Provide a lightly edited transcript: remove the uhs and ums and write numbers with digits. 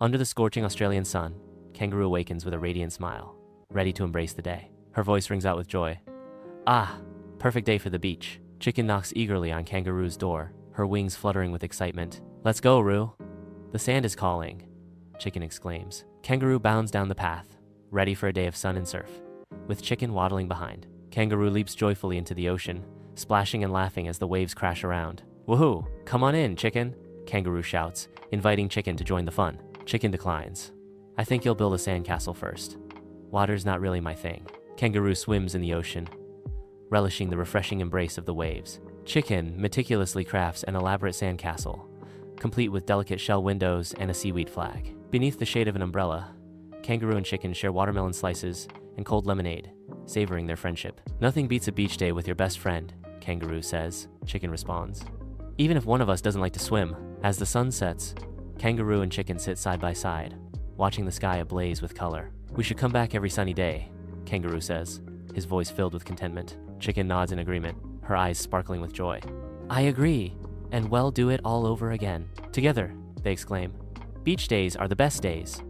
Under the scorching Australian sun, Kangaroo awakens with a radiant smile, ready to embrace the day. Her voice rings out with joy. Ah, perfect day for the beach. Chicken knocks eagerly on Kangaroo's door, her wings fluttering with excitement. Let's go, Roo. The sand is calling, Chicken exclaims. Kangaroo bounds down the path, ready for a day of sun and surf. With Chicken waddling behind, Kangaroo leaps joyfully into the ocean, splashing and laughing as the waves crash around. Woohoo! Come on in, Chicken, Kangaroo shouts, inviting Chicken to join the fun. Chicken declines. I think you'll build a sandcastle first. Water's not really my thing. Kangaroo swims in the ocean, relishing the refreshing embrace of the waves. Chicken meticulously crafts an elaborate sandcastle, complete with delicate shell windows and a seaweed flag. Beneath the shade of an umbrella, Kangaroo and Chicken share watermelon slices and cold lemonade, savoring their friendship. Nothing beats a beach day with your best friend, Kangaroo says. Chicken responds. Even if one of us doesn't like to swim. As the sun sets, Kangaroo and Chicken sit side by side, watching the sky ablaze with color. We should come back every sunny day, Kangaroo says, his voice filled with contentment. Chicken nods in agreement, her eyes sparkling with joy. I agree, and we'll do it all over again. Together, they exclaim. Beach days are the best days.